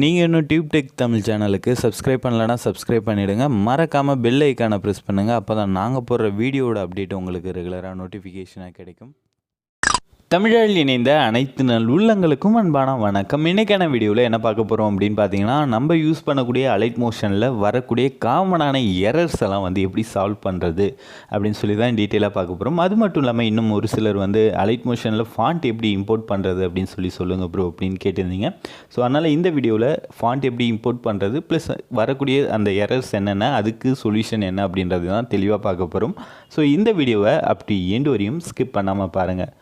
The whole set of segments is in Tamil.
நீங்கள் இன்னும் டியூப் டெக் தமிழ் சேனலுக்கு சப்ஸ்கிரைப் பண்ணலன்னா சப்ஸ்கிரைப் பண்ணிவிடுங்க. மறக்காமல் பெல் ஐக்கானை ப்ரெஸ் பண்ணுங்கள். அப்போ தான் நாங்கள் போடுற வீடியோட அப்டேட் உங்களுக்கு ரெகுலராக நோட்டிஃபிகேஷனாக கிடைக்கும். தமிழில் இணைந்த அனைத்து நல்லுள்ளங்களுக்கும் அன்பான வணக்கம். இன்றைக்கான வீடியோவில் என்ன பார்க்க போகிறோம் அப்படின்னு பார்த்தீங்கன்னா, நம்ம யூஸ் பண்ணக்கூடிய அலைட் மோஷனில் வரக்கூடிய காமனான எரர்ஸ் எல்லாம் எப்படி சால்வ் பண்ணுறது அப்படின்னு சொல்லி தான் டீட்டெயிலாக பார்க்க போகிறோம். அது மட்டும் இல்லாமல் இன்னும் ஒரு சிலர் அலைட் மோஷனில் ஃபாண்ட் எப்படி இம்போர்ட் பண்ணுறது அப்படின்னு சொல்லுங்கள் ப்ரோ அப்படின்னு கேட்டிருந்தீங்க. ஸோ அதனால் இந்த வீடியோவில் ஃபாண்ட் எப்படி இம்போர்ட் பண்ணுறது ப்ளஸ் வரக்கூடிய அந்த எரர்ஸ் என்னென்ன, அதுக்கு சொல்யூஷன் என்ன அப்படின்றது தான் தெளிவாக பார்க்க போகிறோம். ஸோ இந்த வீடியோவை அப்படி எண்டு வரையும் ஸ்கிப் பண்ணாமல் பாருங்கள்.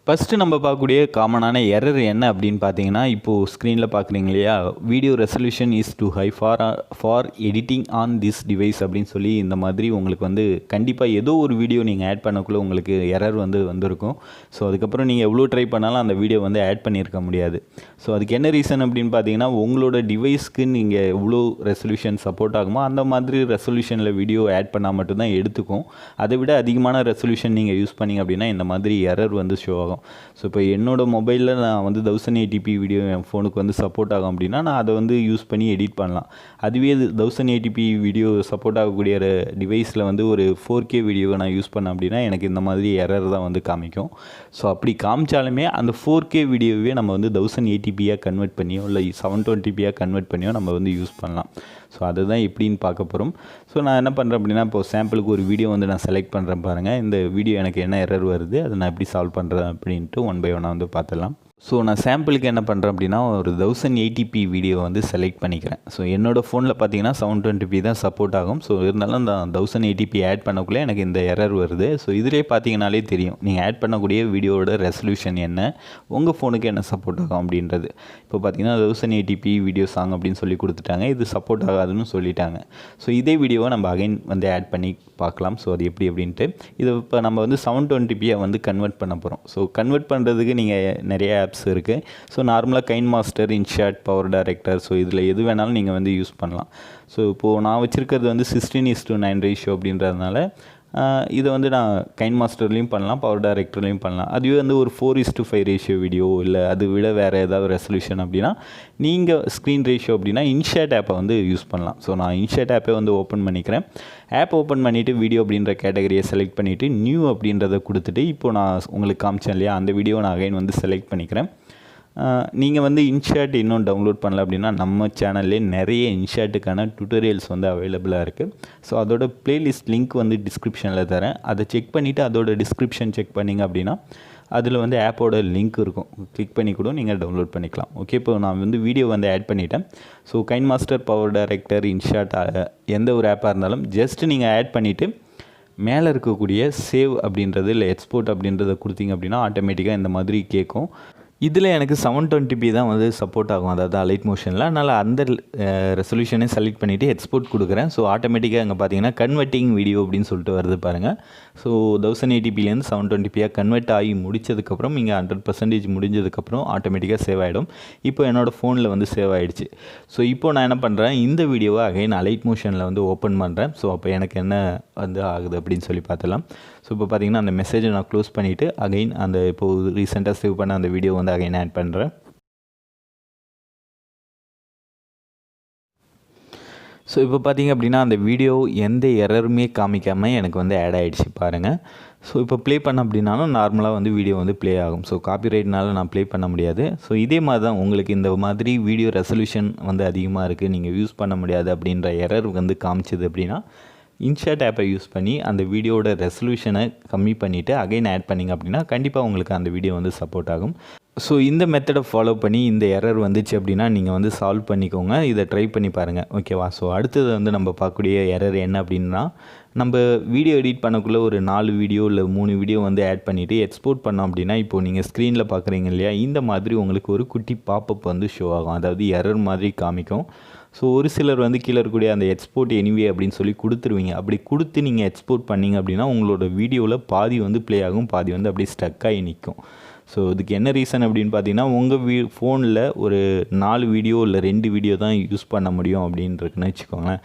ஃபஸ்ட்டு நம்ம பார்க்கக்கூடிய காமனான எரர் என்ன அப்படின்னு பார்த்தீங்கன்னா, இப்போது ஸ்க்ரீனில் பார்க்குறீங்க இல்லையா, video resolution is too high for editing on this device அப்படின்னு சொல்லி இந்த மாதிரி உங்களுக்கு கண்டிப்பாக ஏதோ ஒரு வீடியோ நீங்கள் ஆட் பண்ணக்குள்ளே உங்களுக்கு எரர் வந்திருக்கும். ஸோ அதுக்கப்புறம் நீங்கள் எவ்வளோ ட்ரை பண்ணாலும் அந்த வீடியோ ஆட் பண்ணியிருக்க முடியாது. ஸோ அதுக்கு என்ன ரீசன் அப்படின்னு பார்த்தீங்கன்னா, உங்களோட டிவைஸ்க்கு நீங்கள் எவ்வளோ ரெசல்யூஷன் சப்போர்ட் ஆகுமோ அந்த மாதிரி ரெசல்யூஷனில் வீடியோ ஆட் பண்ணால் மட்டும்தான் எடுத்துக்கும். அதை விட அதிகமான ரெசல்யூஷன் நீங்கள் யூஸ் பண்ணிங்க அப்படின்னா இந்த மாதிரி எரர் ஷோ ஆகும். ஸோ இப்போ என்னோடய மொபைலில் நான் 1080p வீடியோ என் ஃபோனுக்கு சப்போர்ட் ஆகும் அப்படின்னா நான் அதை யூஸ் பண்ணி எடிட் பண்ணலாம். அதுவே 1080p வீடியோ சப்போர்ட் ஆகக்கூடிய டிவைஸில் ஒரு 4K வீடியோவை நான் யூஸ் பண்ணேன் அப்படின்னா எனக்கு இந்த மாதிரி எரர் தான் காமிக்கும். ஸோ அப்படி காமிச்சாலுமே அந்த 4K வீடியோவே நம்ம 1080pயாக கன்வெர்ட் பண்ணியோ இல்லை 720pயாக கன்வெர்ட் பண்ணியோ நம்ம யூஸ் பண்ணலாம். ஸோ அதுதான் எப்படின்னு பார்க்க போகிறோம். ஸோ நான் என்ன பண்ணுறேன் அப்படின்னா, இப்போது சாம்பிளுக்கு ஒரு வீடியோ நான் செலக்ட் பண்ணுறேன் பாருங்கள். இந்த வீடியோ எனக்கு என்ன எரர் வருது, அதை நான் எப்படி சால்வ் பண்ணுறேன் அப்படின்ட்டு ஒன் பை ஒன்னாக பார்த்துடலாம். ஸோ நான் சாம்பிளுக்கு என்ன பண்ணுறேன் அப்படின்னா, ஒரு 1080p வீடியோ செலக்ட் பண்ணிக்கிறேன். ஸோ என்னோடய ஃபோனில் பார்த்தீங்கன்னா 720p தான் சப்போர்ட் ஆகும். ஸோ இருந்தாலும் அந்த 1080p ஆட் பண்ணக்குள்ளே எனக்கு இந்த எரர் வருது. ஸோ இதிலே பார்த்தீங்கனாலே தெரியும் நீங்கள் ஆட் பண்ணக்கூடிய வீடியோவோட ரெசல்யூஷன் என்ன, உங்கள் ஃபோனுக்கு என்ன சப்போர்ட் ஆகும் அப்படின்றது. இப்போ பார்த்தீங்கன்னா 1080p வீடியோ சாங் அப்படின்னு சொல்லி கொடுத்துட்டாங்க. இது சப்போர்ட் ஆகாதுன்னு சொல்லிட்டாங்க. ஸோ இதே வீடியோவை நம்ம அகைன் ஆட் பண்ணி பார்க்கலாம். ஸோ அது எப்படி அப்படின்ட்டு இதை இப்போ நம்ம 720pயை கன்வெர்ட் பண்ண போகிறோம். ஸோ கன்வெர்ட் பண்ணுறதுக்கு நீங்கள் நிறைய ஆப்ஸ் இருக்குது. ஸோ நார்மலாக KineMaster, InShot, power director, so இதில் எது வேணாலும் நீங்கள் யூஸ் பண்ணலாம். ஸோ இப்போது நான் வச்சுருக்கிறது 16:9 ரேஷியோ அப்படின்றதுனால இதை நான் கைன்மாஸ்டர்லேயும் பண்ணலாம், பவர் டைரக்டர்லேயும் பண்ணலாம். அதுவே ஒரு 4:5 ரேஷியோ வீடியோ இல்லை அது விட வேறு ஏதாவது ரெசல்யூஷன் அப்படின்னா நீங்கள் ஸ்க்ரீன் ரேஷியோ அப்படின்னா இன்ஷாட் ஆப்பை யூஸ் பண்ணலாம். ஸோ நான் இன்ஷாட் ஆப்பை ஓப்பன் பண்ணிக்கிறேன். ஆப் ஓப்பன் பண்ணிவிட்டு வீடியோ அப்படின்ற கேட்டகரியை செலக்ட் பண்ணிவிட்டு நியூ அப்படின்றத கொடுத்துட்டு இப்போது நான் உங்களுக்கு காமிச்சேன் இல்லையா, அந்த வீடியோவை நான் அகைன் செலக்ட் பண்ணிக்கிறேன். நீங்கள் இன்ஷாட் இன்னும் டவுன்லோட் பண்ணல அப்படின்னா நம்ம சேனல்லே நிறைய இன்ஷாட்டுக்கான டுட்டோரியல்ஸ் அவைலபிளாக இருக்குது. ஸோ அதோட ப்ளேலிஸ்ட் லிங்க் டிஸ்கிரிப்ஷனில் தரேன். அதை செக் பண்ணிவிட்டு அதோட டிஸ்கிரிப்ஷன் செக் பண்ணிங்க அப்படின்னா அதில் ஆப்போட லிங்க் இருக்கும். கிளிக் பண்ணி கூட நீங்கள் டவுன்லோட் பண்ணிக்கலாம். ஓகே, இப்போ நான் வீடியோ ஆட் பண்ணிட்டேன். So KineMaster, power director, InShot எந்த ஒரு ஆப்பாக இருந்தாலும் ஜஸ்ட் நீங்கள் ஆட் பண்ணிவிட்டு மேலே இருக்கக்கூடிய சேவ் அப்படின்றது இல்லை எக்ஸ்போர்ட் அப்படின்றத கொடுத்தீங்க அப்படின்னா ஆட்டோமேட்டிக்காக இந்த மாதிரி கேட்கும். இதில் எனக்கு 720p தான் சப்போர்ட் ஆகும், அதாவது அலைட் மோஷனில். அதனால் அந்த ரெசல்யூஷனை செலக்ட் பண்ணிவிட்டு எக்ஸ்போர்ட் கொடுக்குறேன். ஸோ ஆட்டோமேட்டிக்காக அங்கே பார்த்தீங்கன்னா கன்வெர்ட்டிங் வீடியோ அப்படின்னு சொல்லிட்டு வருது பாருங்கள். ஸோ 1080pலேருந்து 720pயாக கன்வெர்ட் ஆகி முடிச்சதுக்கப்புறம் இங்கே 100% முடிஞ்சதுக்கப்புறம் ஆட்டோமேட்டிக்காக சேவ் ஆகிடும். இப்போ என்னோடய ஃபோனில் சேவ் ஆகிடுச்சு. ஸோ இப்போது நான் என்ன பண்ணுறேன், இந்த வீடியோவை அகைன் அலைட் மோஷனில் ஓப்பன் பண்ணுறேன். ஸோ அப்போ எனக்கு என்ன ஆகுது அப்படின்னு சொல்லி பார்த்துலாம். ஸோ இப்போ பார்த்தீங்கன்னா அந்த மெசேஜை நான் க்ளோஸ் பண்ணிவிட்டு அகைன் அந்த இப்போது ரீசெண்டாக சேவ் பண்ண அந்த வீடியோ அகைன் ஆட் பண்ணுறேன். ஸோ இப்போ பார்த்தீங்க அப்படின்னா அந்த வீடியோ எந்த எரருமே காமிக்காமல் எனக்கு ஆட் ஆகிடுச்சு பாருங்கள். ஸோ இப்போ ப்ளே பண்ண அப்படின்னாலும் நார்மலாக வீடியோ ப்ளே ஆகும். ஸோ காப்பிரைட்னால நான் ப்ளே பண்ண முடியாது. ஸோ இதே மாதிரி தான் உங்களுக்கு இந்த மாதிரி வீடியோ ரெசல்யூஷன் அதிகமாக இருக்குது, நீங்கள் யூஸ் பண்ண முடியாது அப்படின்ற எரர் காமிச்சது அப்படின்னா இன்ஷாட் ஆப்பை யூஸ் பண்ணி அந்த வீடியோட ரெசல்யூஷனை கம்மி பண்ணிவிட்டு அகைன் ஆட் பண்ணிங்க அப்படின்னா கண்டிப்பாக உங்களுக்கு அந்த வீடியோ சப்போர்ட் ஆகும். ஸோ இந்த மெத்தடை ஃபாலோ பண்ணி இந்த எரர் வந்துச்சு அப்படின்னா நீங்கள் சால்வ் பண்ணிக்கோங்க. இதை ட்ரை பண்ணி பாருங்கள், ஓகேவா? ஸோ அடுத்தது நம்ம பார்க்கக்கூடிய எரர் என்ன அப்படின்னா, நம்ம வீடியோ எடிட் பண்ணக்குள்ளே ஒரு 4 வீடியோ இல்லை 3 வீடியோ ஆட் பண்ணிவிட்டு எக்ஸ்போர்ட் பண்ணோம் அப்படின்னா இப்போது நீங்கள் ஸ்க்ரீனில் பார்க்குறீங்க இல்லையா, இந்த மாதிரி உங்களுக்கு ஒரு குட்டி பாப்பப் ஷோ ஆகும், அதாவது எரர் மாதிரி காமிக்கும். ஸோ ஒரு சிலர் கீழே இருக்கக்கூடிய அந்த எக்ஸ்போர்ட் எனிவே அப்படின்னு சொல்லி கொடுத்துருவீங்க. அப்படி கொடுத்து நீங்கள் எக்ஸ்போர்ட் பண்ணிங்க அப்படின்னா உங்களோட வீடியோவில் பாதி ப்ளே ஆகும், பாதி அப்படியே ஸ்டக் ஆகி நிற்கும். ஸோ இதுக்கு என்ன ரீசன் அப்படின்னு பார்த்தீங்கன்னா, உங்கள் ஃபோனில் ஒரு 4 வீடியோ இல்லை 2 வீடியோ தான் யூஸ் பண்ண முடியும் அப்படின்னு இருக்குன்னு வச்சுக்கோங்களேன்.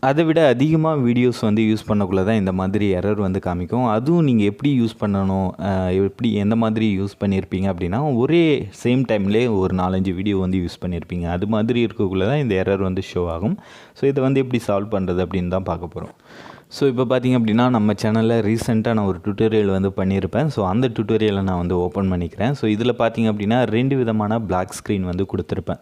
அதை விட அதிகமாக வீடியோஸ் வந்து யூஸ் பண்ணக்குள்ள தான் இந்த மாதிரி எரர் வந்து காமிக்கும். அதுவும் நீங்கள் எப்படி யூஸ் பண்ணணும், எப்படி எந்த மாதிரி யூஸ் பண்ணியிருப்பீங்க அப்படின்னா, ஒரே சேம் டைம்லேயே ஒரு 4-5 வீடியோ வந்து யூஸ் பண்ணியிருப்பீங்க. அது மாதிரி இருக்கக்குள்ள தான் இந்த எரர் வந்து ஷோ ஆகும். ஸோ இதை வந்து எப்படி சால்வ் பண்ணுறது அப்படின்னு தான் பார்க்க போகிறோம். ஸோ இப்போ பார்த்திங்க அப்படின்னா நம்ம சேனலில் ரீசெண்டாக நான் ஒரு டுட்டோரியல் வந்து பண்ணியிருப்பேன். ஸோ அந்த டுட்டோரியலை நான் வந்து ஓப்பன் பண்ணிக்கிறேன். ஸோ இதில் பார்த்திங்க அப்படின்னா 2 விதமான பிளாக் ஸ்க்ரீன் வந்து கொடுத்துருப்பேன்.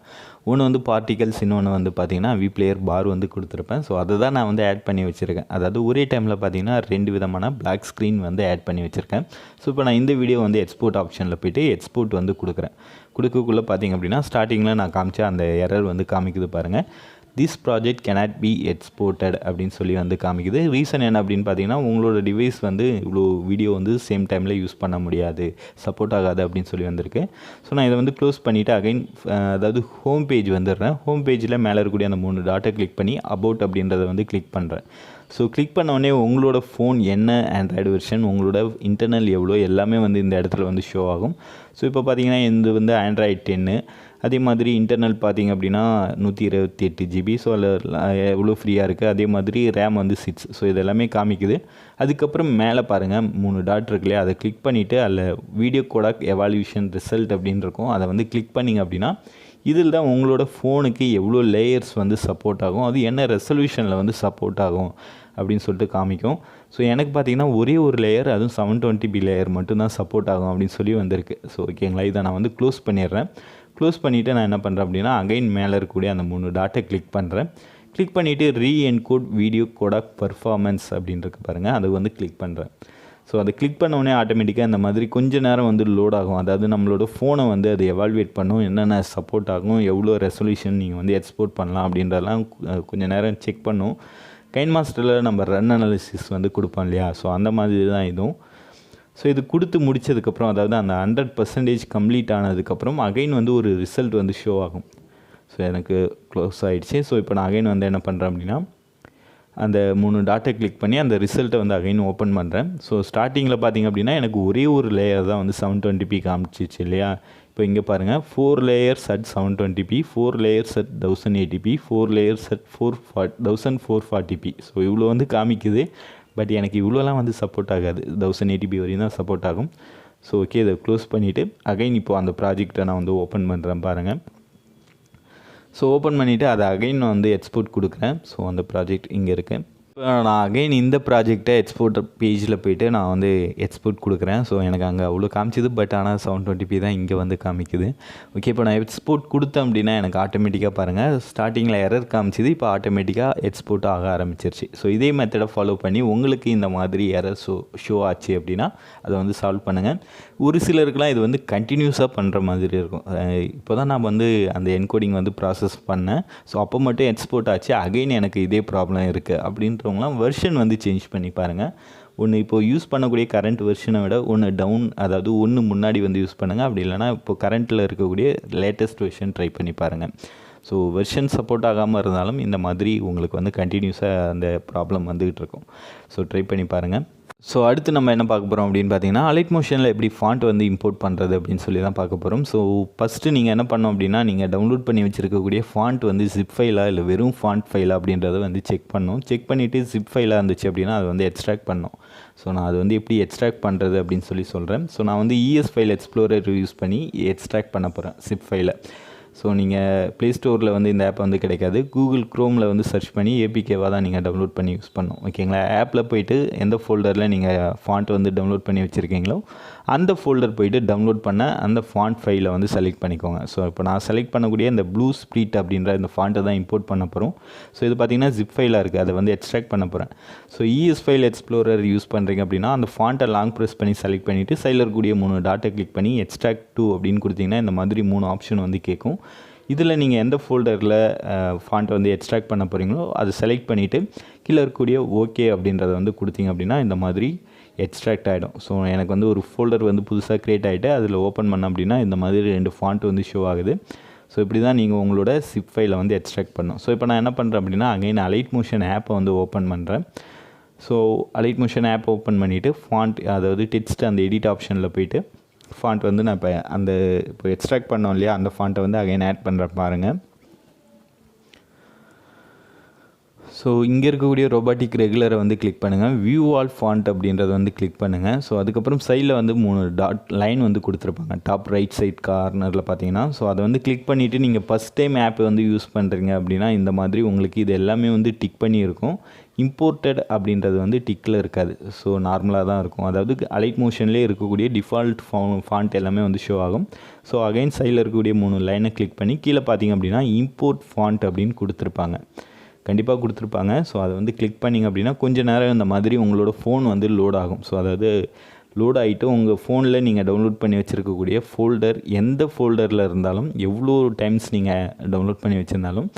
ஒன்று வந்து பார்ட்டிகல்ஸ், இன்னொன்று வந்து பார்த்திங்கன்னா விப்ளேயர் பார் வந்து கொடுத்துருப்பேன். ஸோ அதை தான் நான் வந்து ஆட் பண்ணி வச்சுருக்கேன். அதாவது ஒரே டைமில் பார்த்திங்கன்னா 2 விதமான பிளாக் ஸ்க்ரீன் வந்து ஆட் பண்ணி வச்சுருக்கேன். ஸோ இப்போ நான் இந்த வீடியோ வந்து எக்ஸ்போர்ட் ஆப்ஷனில் போய்ட்டு எக்ஸ்போர்ட் வந்து கொடுக்கக்குள்ளே பார்த்திங்க அப்படின்னா ஸ்டார்டிங்கில் நான் காமிச்ச அந்த எரர் வந்து காமிக்குது பாருங்கள். This project cannot be exported அப்படின்னு சொல்லி வந்து காமிக்குது. ரீசன் என்ன அப்படின்னு பார்த்தீங்கன்னா, உங்களோட டிவைஸ் வந்து இவ்வளோ வீடியோ வந்து சேம் டைமில் யூஸ் பண்ண முடியாது, சப்போர்ட் ஆகாது அப்படின்னு சொல்லி வந்திருக்கு. ஸோ நான் இதை வந்து க்ளோஸ் பண்ணிவிட்டு அகைன் அதாவது ஹோம் பேஜ் வந்துடுறேன். ஹோம் பேஜில் மேலே இருக்கக்கூடிய அந்த 3 டாட்டை கிளிக் பண்ணி அபவுட் அப்படின்றத வந்து கிளிக் பண்ணுறேன். ஸோ கிளிக் பண்ணோடனே உங்களோட ஃபோன் என்ன ஆண்ட்ராய்டு வெர்ஷன், உங்களோட இன்டர்னல் எவ்வளோ எல்லாமே வந்து இந்த இடத்துல வந்து ஷோ ஆகும். ஸோ இப்போ பார்த்தீங்கன்னா இது வந்து ஆண்ட்ராய்டு 10. அதே மாதிரி இன்டர்னல் பார்த்திங்க அப்படின்னா 128 GB. ஸோ அதில் எவ்வளோ ஃப்ரீயாக இருக்குது. அதே மாதிரி ரேம் வந்து 6. ஸோ இதெல்லாமே காமிக்குது. அதுக்கப்புறம் மேலே பாருங்கள் 3 டாட் இருக்கு இல்லையா, அதை கிளிக் பண்ணிவிட்டு அதில் வீடியோ கோடாக் எவால்யூஷன் ரிசல்ட் அப்படின்னு இருக்கும். அதை வந்து கிளிக் பண்ணிங்க அப்படின்னா இதில் தான் உங்களோட ஃபோனுக்கு எவ்வளோ லேயர்ஸ் வந்து சப்போர்ட் ஆகும், அது என்ன ரெசல்யூஷனில் வந்து சப்போர்ட் ஆகும் அப்படின்னு சொல்லிட்டு காமிக்கும். ஸோ எனக்கு பார்த்திங்கன்னா ஒரே ஒரு லேயர், அதுவும் 720p லேயர் மட்டும்தான் சப்போர்ட் ஆகும் அப்படின்னு சொல்லி வந்திருக்கு. ஸோ ஓகேங்களா, இதை நான் வந்து க்ளோஸ் பண்ணிடுறேன். க்ளோஸ் பண்ணிவிட்டு நான் என்ன பண்ணுறேன் அப்படின்னா அகைன் மேலே இருக்கக்கூடிய அந்த 3 டாட்டை கிளிக் பண்ணுறேன். கிளிக் பண்ணிவிட்டு ரீஎன்கோட் வீடியோ கோடாக் பர்ஃபார்மன்ஸ் அப்படின்றது பாருங்கள், அது வந்து கிளிக் பண்ணுறேன். ஸோ அதை கிளிக் பண்ணோடனே ஆட்டோமேட்டிக்காக இந்த மாதிரி கொஞ்சம் நேரம் வந்து லோட் ஆகும். அதாவது நம்மளோட ஃபோனை வந்து அது எவால்வேட் பண்ணும், என்னென்ன சப்போர்ட் ஆகும், எவ்வளோ ரெசல்யூஷன் நீங்கள் வந்து எக்ஸ்போர்ட் பண்ணலாம் அப்படின்றதெல்லாம் கொஞ்சம் நேரம் செக் பண்ணும். கைன்மாஸ்டரில் நம்ம ரன் அனாலிசிஸ் வந்து கொடுப்போம் இல்லையா, ஸோ அந்த மாதிரி தான் இதுவும். ஸோ இது கொடுத்து முடித்ததுக்கப்புறம், அதாவது அந்த 100% கம்ப்ளீட் ஆனதுக்கப்புறம் அகைன் வந்து ஒரு ரிசல்ட் வந்து ஷோ ஆகும். ஸோ எனக்கு க்ளோஸ் ஆகிடுச்சு. ஸோ இப்போ நான் அகைன் வந்து என்ன பண்ணுறேன் அப்படின்னா அந்த 3 டாட்டை கிளிக் பண்ணி அந்த ரிசல்ட்டை வந்து அகைன் ஓப்பன் பண்ணுறேன். ஸோ ஸ்டார்டிங்கில் பார்த்திங்க அப்படின்னா எனக்கு ஒரே ஒரு லேயர் தான் வந்து 720p காமிச்சிச்சு இல்லையா. இப்போ இங்கே பாருங்கள் 4 layers at 720p, 4 layers at 1080p, 4 layers at 1440p. So இவ்வளோ வந்து காமிக்குது. பட் எனக்கு இவ்வளோலாம் வந்து சப்போர்ட் ஆகாது, 1080p வரையும் தான் சப்போர்ட் ஆகும். ஸோ ஓகே, இதை க்ளோஸ் பண்ணிவிட்டு அகைன் இப்போது அந்த ப்ராஜெக்டை நான் வந்து ஓப்பன் பண்ணுறேன் பாருங்கள். ஸோ ஓப்பன் பண்ணிவிட்டு அதை அகைன் நான் வந்து எக்ஸ்போர்ட் கொடுக்குறேன். ஸோ அந்த ப்ராஜெக்ட் இங்கே இருக்குது. இப்போ நான் அகைன் இந்த ப்ராஜெக்டை எக்ஸ்போர்ட் பேஜில் போய்ட்டு நான் வந்து எக்ஸ்போர்ட் கொடுக்குறேன். ஸோ எனக்கு அங்கே அவ்வளோ காமிச்சிது, பட் ஆனால் 720p தான் இங்கே வந்து காமிக்குது. ஓகே, இப்போ நான் எக்ஸ்போர்ட் கொடுத்தேன் அப்படின்னா எனக்கு ஆட்டோமேட்டிக்காக பாருங்கள் ஸ்டார்டிங்கில் எரர் காமிச்சிது, இப்போ ஆட்டோமேட்டிக்காக எக்ஸ்போர்ட் ஆக ஆரம்பிச்சிருச்சு. ஸோ இதே மெத்தடை ஃபாலோ பண்ணி உங்களுக்கு இந்த மாதிரி எரர் ஷோ ஆச்சு அப்படின்னா அதை வந்து சால்வ் பண்ணுங்கள். ஒரு சிலருக்குலாம் இது வந்து கண்டினியூஸாக பண்ணுற மாதிரி இருக்கும். இப்போ தான் நான் வந்து அந்த என்கோடிங் வந்து ப்ராசஸ் பண்ணேன். ஸோ அப்போ மட்டும் எக்ஸ்போர்ட் ஆச்சு, அகைன் எனக்கு இதே ப்ராப்ளம் இருக்குது அப்படின்றவங்களாம் வெர்ஷன் வந்து சேஞ்ச் பண்ணி பாருங்கள். ஒன்று இப்போ யூஸ் பண்ணக்கூடிய கரண்ட் வெர்ஷனை விட ஒன்று டவுன், அதாவது ஒன்று முன்னாடி வந்து யூஸ் பண்ணுங்கள். அப்படி இல்லைனா இப்போ கரண்ட்டில் இருக்கக்கூடிய லேட்டஸ்ட் வெர்ஷன் ட்ரை பண்ணி பாருங்கள். ஸோ வெர்ஷன் சப்போர்ட் ஆகாமல் இருந்தாலும் இந்த மாதிரி உங்களுக்கு வந்து கண்டினியூஸாக அந்த ப்ராப்ளம் வந்துகிட்டு இருக்கும். ஸோ ட்ரை பண்ணி பாருங்கள். ஸோ அடுத்து நம்ம என்ன பார்க்க போகிறோம் அப்படின்னு பார்த்தீங்கன்னா அலைட் மோஷனில் எப்படி ஃபாண்ட் வந்து இம்போர்ட் பண்ணுறது அப்படின்னு சொல்லி தான் பார்க்க போகிறோம். ஸோ ஃபஸ்ட்டு நீங்கள் என்ன பண்ணோம் அப்படின்னா நீங்கள் டவுன்லோட் பண்ணி வச்சுருக்கக்கூடிய ஃபாண்ட் வந்து ஜிப் ஃபைலாக இல்லை வெறும் ஃபாண்ட் ஃபைலாக அப்படின்றத வந்து செக் பண்ணணும். செக் பண்ணிவிட்டு ஜிப் ஃபைலாக இருந்துச்சு அப்படின்னா அதை வந்து எக்ஸ்ட்ராக்ட் பண்ணணும். ஸோ நான் அது வந்து எப்படி எக்ஸ்ட்ராக்ட் பண்ணுறது அப்படின்னு சொல்லி சொல்கிறேன். ஸோ நான் வந்து ES ஃபைல் எக்ஸ்ப்ளோரர் யூஸ் பண்ணி எக்ஸ்ட்ராக்ட் பண்ண போகிறேன் ஜிப் ஃபைலை. ஸோ நீங்கள் ப்ளே ஸ்டோரில் வந்து இந்த ஆப் வந்து கிடைக்காது, கூகுள் க்ரோமில் வந்து சர்ச் பண்ணி APKவாக தான் நீங்கள் டவுன்லோட் பண்ணி யூஸ் பண்ணணும். ஓகேங்களா, ஆப்பில் போய்ட்டு எந்த ஃபோல்டரில் நீங்கள் ஃபாண்ட் வந்து டவுன்லோட் பண்ணி வச்சுருக்கீங்களோ அந்த ஃபோல்டர் போய்ட்டு டவுன்லோட் பண்ண அந்த ஃபாண்ட் ஃபைலை வந்து செலக்ட் பண்ணிக்கோங்க. ஸோ இப்போ நான் செலக்ட் பண்ணக்கூடிய இந்த ப்ளூ ஸ்ப்ரீட் அப்படின்ற இந்த ஃபாண்ட்டை தான் இம்போர்ட் பண்ண போகிறோம். ஸோ இது பார்த்திங்கன்னா ஜிப் ஃபைலாக இருக்குது, அதை வந்து எக்ஸ்ட்ராக்ட் பண்ண போகிறேன். So ES file explorer use பண்ணுறீங்க அப்படின்னா அந்த ஃபாண்ட்டை லாங் ப்ரெஸ் பண்ணி செலக்ட் பண்ணிவிட்டு சைடில் இருக்கக்கூடிய 3 டாட்டை கிளிக் பண்ணி எக்ஸ்ட்ராக்ட் டு அப்படின்னு கொடுத்தீங்கன்னா இந்த மாதிரி 3 ஆப்ஷன் வந்து கேட்கும். இதில் நீங்கள் எந்த ஃபோல்டரில் ஃபாண்ட் வந்து எக்ஸ்ட்ராக்ட் பண்ண போகிறீங்களோ அதை செலக்ட் பண்ணிவிட்டு கீழே இருக்கக்கூடிய ஓகே அப்படின்றத வந்து கொடுத்தீங்க அப்படின்னா இந்த மாதிரி எக்ஸ்ட்ராக்ட் ஆகிடும். ஸோ எனக்கு வந்து ஒரு ஃபோல்டர் வந்து புதுசாக க்ரியேட் ஆகிட்டு அதில் ஓப்பன் பண்ண அப்படின்னா இந்த மாதிரி 2 ஃபாண்ட் வந்து ஷோ ஆகுது. ஸோ இப்படி தான் நீங்கள் உங்களோட ஜிப் ஃபைலை வந்து எக்ஸ்ட்ராக்ட் பண்ணணும். ஸோ இப்போ நான் என்ன பண்ணுறேன் அப்படின்னா அகைன் அலைட் மோஷன் ஆப்பை வந்து ஓப்பன் பண்ணுறேன். So Alight Motion app open பண்ணிவிட்டு ஃபாண்ட், அதாவது டெக்ஸ்ட் அந்த எடிட் ஆப்ஷனில் போய்ட்டு ஃபாண்ட் வந்து நான் இப்போ எக்ஸ்ட்ராக்ட் பண்ணோம் இல்லையா அந்த ஃபாண்ட்டை வந்து அகைன் ஆட் பண்ணுறேன் பாருங்கள். ஸோ இங்கே இருக்கக்கூடிய ரோபாட்டிக் ரெகுலரை வந்து கிளிக் பண்ணுங்கள். வியூ ஆல் ஃபாண்ட் அப்படின்றத வந்து கிளிக் பண்ணுங்கள். ஸோ அதுக்கப்புறம் சைடில் வந்து 3 டாட் லைன் வந்து கொடுத்துருப்பாங்க டாப் ரைட் சைட் கார்னரில் பார்த்தீங்கன்னா. ஸோ அதை வந்து கிளிக் பண்ணிவிட்டு நீங்கள் ஃபஸ்ட் டைம் ஆப் வந்து யூஸ் பண்ணுறீங்க அப்படின்னா இந்த மாதிரி உங்களுக்கு இது எல்லாமே வந்து டிக் பண்ணி இருக்கும். இம்போர்ட்டட் அப்படின்றது வந்து டிக்கில் இருக்காது. ஸோ நார்மலாக தான் இருக்கும். அதாவது அலைட் மோஷன்லேயே இருக்கக்கூடிய டிஃபால்ட் ஃபாண்ட் எல்லாமே வந்து ஷோ ஆகும். ஸோ அகைன் சைடில் இருக்கக்கூடிய 3 லைனை கிளிக் பண்ணி கீழே பார்த்தீங்க அப்படின்னா இம்போர்ட் ஃபாண்ட் அப்படின்னு கொடுத்துருப்பாங்க. கண்டிப்பாக கொடுத்துருப்பாங்க. ஸோ அதை வந்து கிளிக் பண்ணிங்க அப்படின்னா கொஞ்சம் நேரம் இந்த மாதிரி உங்களோட ஃபோன் வந்து லோட் ஆகும். ஸோ அதாவது லோட் ஆகிட்டு உங்கள் ஃபோனில் நீங்கள் டவுன்லோட் பண்ணி வச்சுருக்கக்கூடிய ஃபோல்டர் எந்த ஃபோல்டரில் இருந்தாலும் எவ்வளோ டைம்ஸ் நீங்கள் டவுன்லோட் பண்ணி வச்சுருந்தாலும்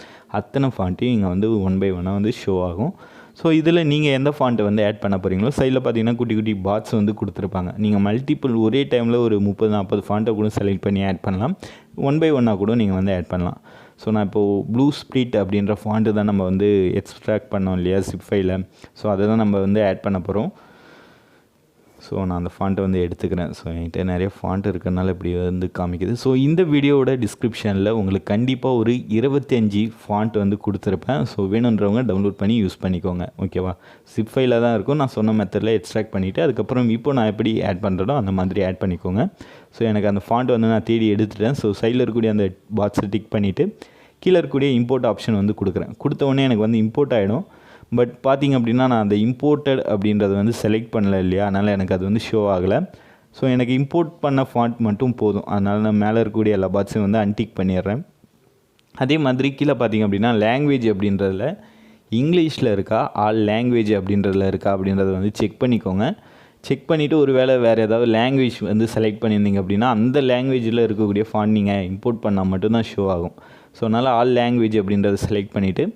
அத்தனை ஃபாண்ட்டையும் இங்கே வந்து 1 by 1 வந்து ஷோ ஆகும். ஸோ இதில் நீங்கள் எந்த ஃபாண்ட்டை வந்து ஆட் பண்ண போகிறீங்களோ சைடில் பார்த்தீங்கன்னா குட்டி குட்டி பாட்ஸ் வந்து கொடுத்துருப்பாங்க. நீங்கள் மல்டிபிள் ஒரே டைமில் ஒரு 30-40 ஃபாண்ட்டை கூட செலக்ட் பண்ணி ஆட் பண்ணலாம். 1 by 1 கூட நீங்கள் வந்து ஆட் பண்ணலாம். ஸோ நான் இப்போது ப்ளூ ஸ்ப்ளிட் அப்படின்ற ஃபாண்ட்டு தான் நம்ம வந்து எக்ஸ்ட்ராக்ட் பண்ணோம் இல்லையா zip ஃபைலில். ஸோ அதை தான் நம்ம வந்து ஆட் பண்ண போகிறோம். ஸோ நான் அந்த ஃபாண்ட்டை வந்து எடுத்துக்கிறேன். ஸோ என்கிட்ட நிறைய ஃபாண்ட் இருக்கிறனால இப்படி வந்து காமிக்குது. ஸோ இந்த வீடியோவோட டிஸ்கிரிப்ஷனில் உங்களுக்கு கண்டிப்பாக ஒரு 25 ஃபாண்ட் வந்து கொடுத்துருப்பேன். ஸோ வேணுன்றவங்க டவுன்லோட் பண்ணி யூஸ் பண்ணிக்கோங்க. ஓகேவா? zip ஃபைலில் தான் இருக்கும். நான் சொன்ன மெத்தடில் எக்ஸ்ட்ராக்ட் பண்ணிவிட்டு அதுக்கப்புறம் இப்போ நான் எப்படி ஆட் பண்ணுறதோ அந்த மாதிரி ஆட் பண்ணிக்கோங்க. ஸோ எனக்கு அந்த ஃபாண்ட் வந்து நான் தேடி எடுத்துட்டேன். ஸோ சைடில் இருக்கக்கூடிய அந்த பாக்ஸை டிக் பண்ணிவிட்டு கீழே இருக்கக்கூடிய இம்போர்ட் ஆப்ஷன் வந்து கொடுக்குறேன். கொடுத்த உடனே எனக்கு வந்து இம்போர்ட் ஆகிடும். பட் பார்த்திங்க அப்படின்னா நான் அந்த இம்போர்ட்டட் அப்படின்றத வந்து செலக்ட் பண்ணல இல்லையா, அதனால் எனக்கு அது வந்து ஷோ ஆகலை. ஸோ எனக்கு இம்போர்ட் பண்ண ஃபாண்ட் மட்டும் போதும். அதனால் நான் மேலே இருக்கக்கூடிய எல்லா பாட்ஸையும் வந்து அன்டிக் பண்ணிடுறேன். அதே மாதிரி கீழே பார்த்திங்க அப்படின்னா லாங்குவேஜ் அப்படின்றதில் இங்கிலீஷில் இருக்கா ஆல் லாங்குவேஜ் அப்படின்றதில் இருக்கா அப்படின்றத வந்து செக் பண்ணிக்கோங்க. செக் பண்ணிவிட்டு ஒரு வேளை வேறு ஏதாவது லாங்குவேஜ் வந்து செலக்ட் பண்ணியிருந்தீங்க அப்படின்னா அந்த லாங்குவேஜில் இருக்கக்கூடிய ஃபாண்ட் நீங்கள் இம்போர்ட் பண்ணால் மட்டும்தான் ஷோ ஆகும். ஸோ அதனால் ஆல் லாங்குவேஜ் அப்படின்றத செலக்ட் பண்ணிவிட்டு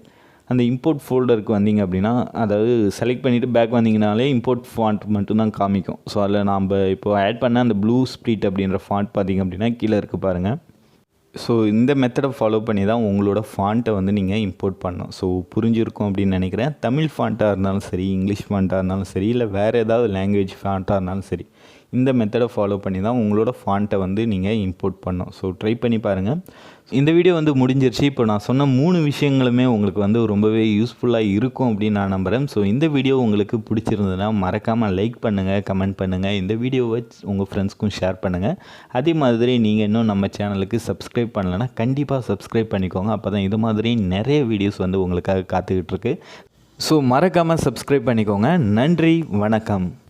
அந்த இம்போர்ட் ஃபோல்டருக்கு வந்தீங்க அப்படின்னா அதாவது செலக்ட் பண்ணிவிட்டு பேக் வந்தீங்கனாலே இம்போர்ட் ஃபாண்ட் மட்டும்தான் காமிக்கும். ஸோ அதில் நம்ம இப்போ ஆட் பண்ண அந்த ப்ளூ ஸ்ப்ளிட் அப்படின்ற ஃபாண்ட் பார்த்திங்க அப்படின்னா கீழே இருக்குது பாருங்கள். ஸோ இந்த மெத்தடை ஃபாலோ பண்ணி தான் உங்களோட ஃபாண்ட்டை வந்து நீங்கள் இம்போர்ட் பண்ணணும். ஸோ புரிஞ்சிருக்கும் அப்படின்னு நினைக்கிறேன். தமிழ் ஃபாண்ட்டாக இருந்தாலும் சரி, இங்கிலீஷ் ஃபாண்ட்டாக இருந்தாலும் சரி, இல்லை வேறு ஏதாவது லாங்குவேஜ் ஃபாண்ட்டாக இருந்தாலும் சரி, இந்த மெத்தடை ஃபாலோ பண்ணி தான் உங்களோட ஃபாண்ட்டை வந்து நீங்கள் இம்போர்ட் பண்ணணும். ஸோ ட்ரை பண்ணி பாருங்கள். இந்த வீடியோ வந்து முடிஞ்சிருச்சு. இப்போ நான் சொன்ன 3 விஷயங்களுமே உங்களுக்கு வந்து ரொம்பவே யூஸ்ஃபுல்லாக இருக்கும் அப்படின்னு நான் நம்புகிறேன். ஸோ இந்த வீடியோ உங்களுக்கு பிடிச்சிருந்ததுன்னா மறக்காமல் லைக் பண்ணுங்கள், கமெண்ட் பண்ணுங்கள். இந்த வீடியோவை உங்கள் ஃப்ரெண்ட்ஸ்க்கும் ஷேர் பண்ணுங்கள். அதே மாதிரி நீங்கள் இன்னும் நம்ம சேனலுக்கு சப்ஸ்கிரைப் பண்ணலைன்னா கண்டிப்பாக சப்ஸ்கிரைப் பண்ணிக்கோங்க. அப்போ தான் இது மாதிரி நிறைய வீடியோஸ் வந்து உங்களுக்காக காத்துக்கிட்டு இருக்கு. ஸோ மறக்காமல் சப்ஸ்கிரைப் பண்ணிக்கோங்க. நன்றி, வணக்கம்.